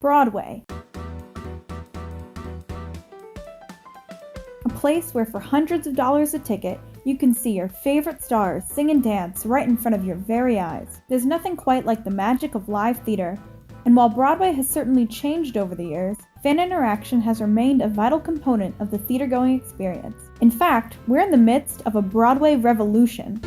Broadway. A place where for hundreds of dollars a ticket, you can see your favorite stars sing and dance right in front of your very eyes. There's nothing quite like the magic of live theater, and while Broadway has certainly changed over the years, fan interaction has remained a vital component of the theater-going experience. In fact, we're in the midst of a Broadway revolution.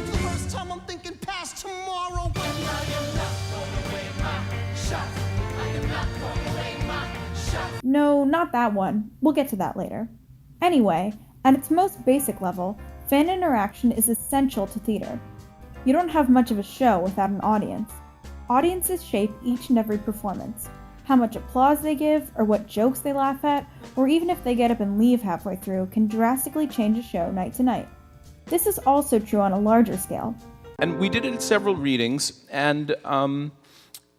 No, not that one. We'll get to that later. Anyway, at its most basic level, fan interaction is essential to theater. You don't have much of a show without an audience. Audiences shape each and every performance. How much applause they give, or what jokes they laugh at, or even if they get up and leave halfway through can drastically change a show night to night. This is also true on a larger scale. And we did it in several readings, and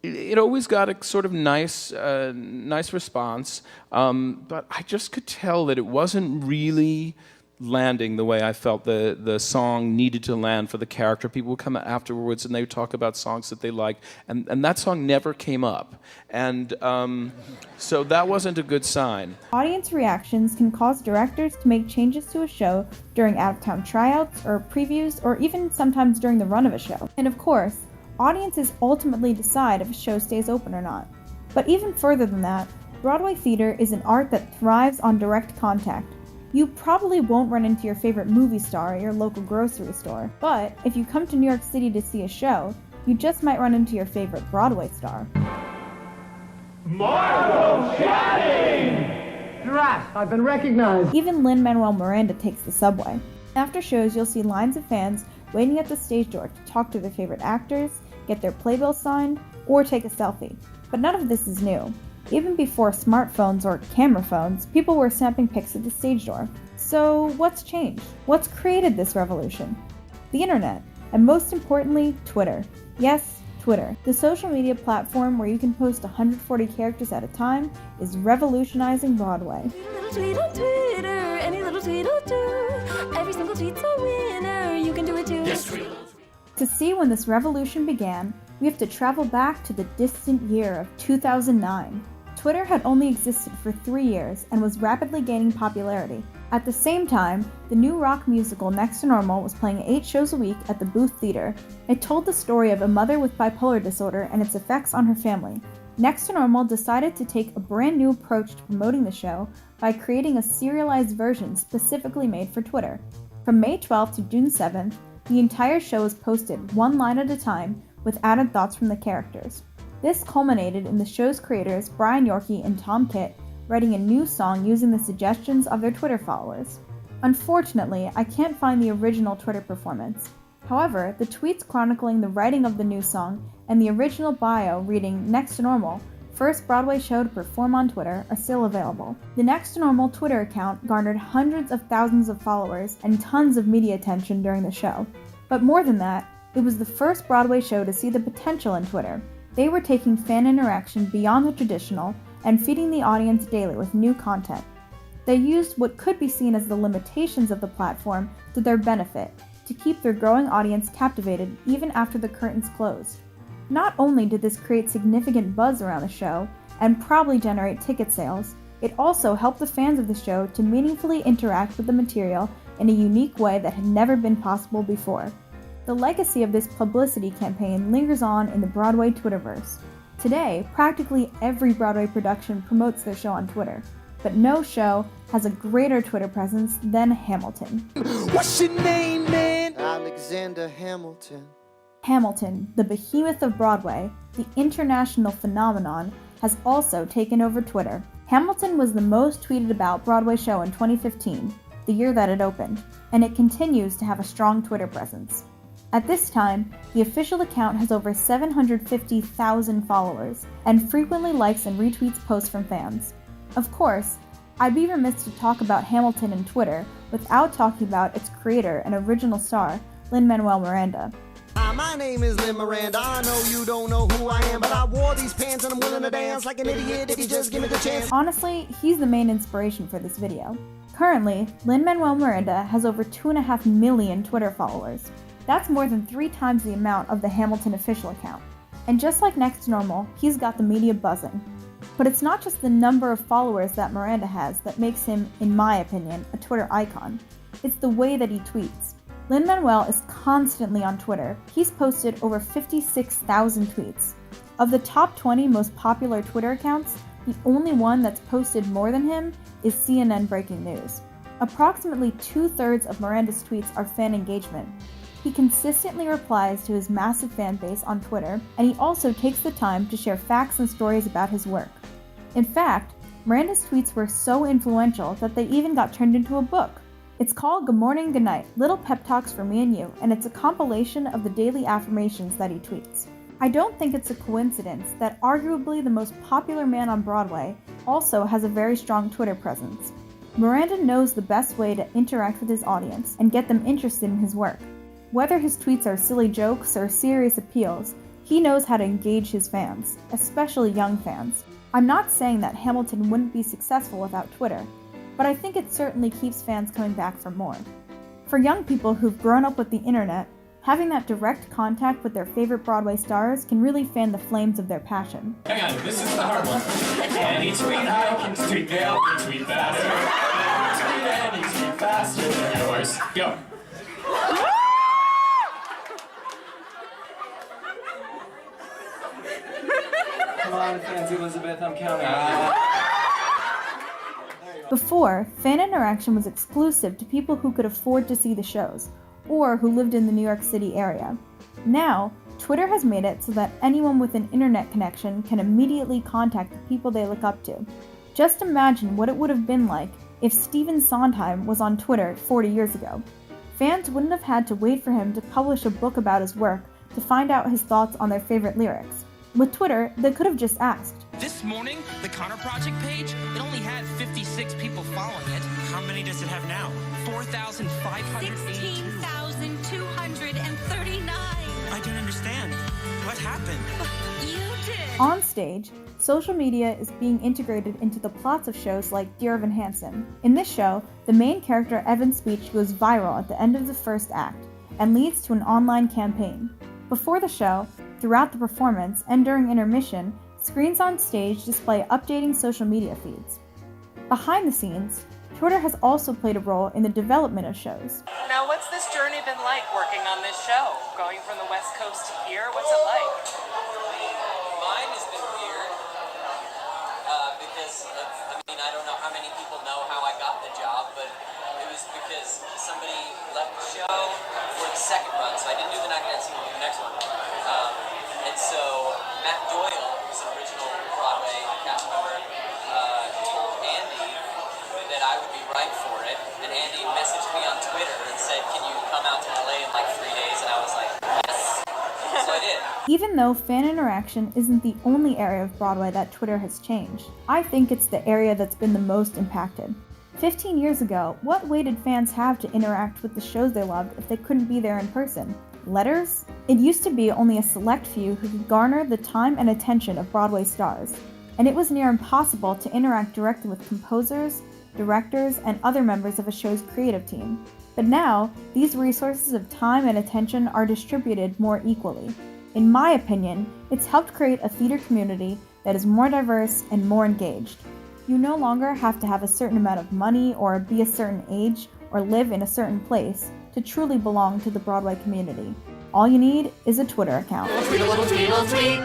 it always got a sort of nice response, but I just could tell that it wasn't really landing the way I felt the song needed to land for the character. People would come afterwards and they would talk about songs that they liked, and that song never came up. And so that wasn't a good sign. Audience reactions can cause directors to make changes to a show during out-of-town tryouts or previews, or even sometimes during the run of a show. And of course, audiences ultimately decide if a show stays open or not. But even further than that, Broadway theater is an art that thrives on direct contact. You probably won't run into your favorite movie star at your local grocery store, but if you come to New York City to see a show, you just might run into your favorite Broadway star. Margot Channing! Drat, I've been recognized. Even Lin-Manuel Miranda takes the subway. After shows, you'll see lines of fans waiting at the stage door to talk to their favorite actors, get their playbill signed, or take a selfie. But none of this is new. Even before smartphones or camera phones, people were snapping pics at the stage door. So what's changed? What's created this revolution? The internet, and most importantly, Twitter. Yes, Twitter. The social media platform where you can post 140 characters at a time is revolutionizing Broadway. Tweet on Twitter, any little tweet will do. Every single tweet's a winner, you can do it too. Yes, To see when this revolution began, we have to travel back to the distant year of 2009. Twitter had only existed for 3 years and was rapidly gaining popularity. At the same time, the new rock musical Next to Normal was playing 8 shows a week at the Booth Theater. It told the story of a mother with bipolar disorder and its effects on her family. Next to Normal decided to take a brand new approach to promoting the show by creating a serialized version specifically made for Twitter. From May 12th to June 7th, the entire show was posted one line at a time with added thoughts from the characters. This culminated in the show's creators Brian Yorkie and Tom Kitt writing a new song using the suggestions of their Twitter followers. Unfortunately, I can't find the original Twitter performance. However, the tweets chronicling the writing of the new song and the original bio reading Next to Normal, first Broadway show to perform on Twitter, are still available. The Next to Normal Twitter account garnered hundreds of thousands of followers and tons of media attention during the show. But more than that, it was the first Broadway show to see the potential in Twitter. They were taking fan interaction beyond the traditional and feeding the audience daily with new content. They used what could be seen as the limitations of the platform to their benefit, to keep their growing audience captivated even after the curtains closed. Not only did this create significant buzz around the show, and probably generate ticket sales, it also helped the fans of the show to meaningfully interact with the material in a unique way that had never been possible before. The legacy of this publicity campaign lingers on in the Broadway Twitterverse. Today, practically every Broadway production promotes their show on Twitter, but no show has a greater Twitter presence than Hamilton. What's your name, man? Alexander Hamilton. Hamilton, the behemoth of Broadway, the international phenomenon, has also taken over Twitter. Hamilton was the most tweeted about Broadway show in 2015, the year that it opened, and it continues to have a strong Twitter presence. At this time, the official account has over 750,000 followers, and frequently likes and retweets posts from fans. Of course, I'd be remiss to talk about Hamilton and Twitter without talking about its creator and original star, Lin-Manuel Miranda. Hi, my name is Lin Miranda. I know you don't know who I am, but I wore these pants and I'm willing to dance like an idiot if you just give me the chance. Honestly, he's the main inspiration for this video. Currently, Lin-Manuel Miranda has over 2.5 million Twitter followers. That's more than 3 times the amount of the Hamilton official account. And just like Next to Normal, he's got the media buzzing. But it's not just the number of followers that Miranda has that makes him, in my opinion, a Twitter icon. It's the way that he tweets. Lin-Manuel is constantly on Twitter. He's posted over 56,000 tweets. Of the top 20 most popular Twitter accounts, the only one that's posted more than him is CNN Breaking News. Approximately 2/3 of Miranda's tweets are fan engagement. He consistently replies to his massive fan base on Twitter, and he also takes the time to share facts and stories about his work. In fact, Miranda's tweets were so influential that they even got turned into a book. It's called Good Morning, Good Night, Little Pep Talks for Me and You, and it's a compilation of the daily affirmations that he tweets. I don't think it's a coincidence that arguably the most popular man on Broadway also has a very strong Twitter presence. Miranda knows the best way to interact with his audience and get them interested in his work. Whether his tweets are silly jokes or serious appeals, he knows how to engage his fans, especially young fans. I'm not saying that Hamilton wouldn't be successful without Twitter, but I think it certainly keeps fans coming back for more. For young people who've grown up with the internet, having that direct contact with their favorite Broadway stars can really fan the flames of their passion. Hang on, this is the hard one. Any tweet I can tweet, they'll tweet faster. Any tweet faster than yours. Go. Come on, Fancy Elizabeth, I'm counting on you. Before, fan interaction was exclusive to people who could afford to see the shows, or who lived in the New York City area. Now, Twitter has made it so that anyone with an internet connection can immediately contact the people they look up to. Just imagine what it would have been like if Stephen Sondheim was on Twitter 40 years ago. Fans wouldn't have had to wait for him to publish a book about his work to find out his thoughts on their favorite lyrics. With Twitter, they could have just asked. This morning, the Connor Project page, it only had 56 people following it. How many does it have now? 4,582. 16,239. I don't understand. What happened? You did. On stage, social media is being integrated into the plots of shows like Dear Evan Hansen. In this show, the main character Evan's speech goes viral at the end of the first act and leads to an online campaign. Before the show, throughout the performance, and during intermission, screens on stage display updating social media feeds. Behind the scenes, Twitter has also played a role in the development of shows. Now, what's this journey been like working on this show? Going from the West Coast to here, what's it like? Mine has been weird because I don't know how many people know how I got the job, but it was because somebody left the show for the second run, so I didn't do the night dancing, I'll do the next one. And so Matt Doyle, who's an original Broadway cast member, told Andy that I would be right for it, and Andy messaged me on Twitter and said, "Can you come out to LA in like 3 days?" And I was like, "Yes." So I did. Even though fan interaction isn't the only area of Broadway that Twitter has changed, I think it's the area that's been the most impacted. 15 years ago, what way did fans have to interact with the shows they loved if they couldn't be there in person? Letters? It used to be only a select few who could garner the time and attention of Broadway stars, and it was near impossible to interact directly with composers, directors, and other members of a show's creative team. But now, these resources of time and attention are distributed more equally. In my opinion, it's helped create a theater community that is more diverse and more engaged. You no longer have to have a certain amount of money or be a certain age or live in a certain place to truly belong to the Broadway community. All you need is a Twitter account. Tweet a little tweet, little tweet.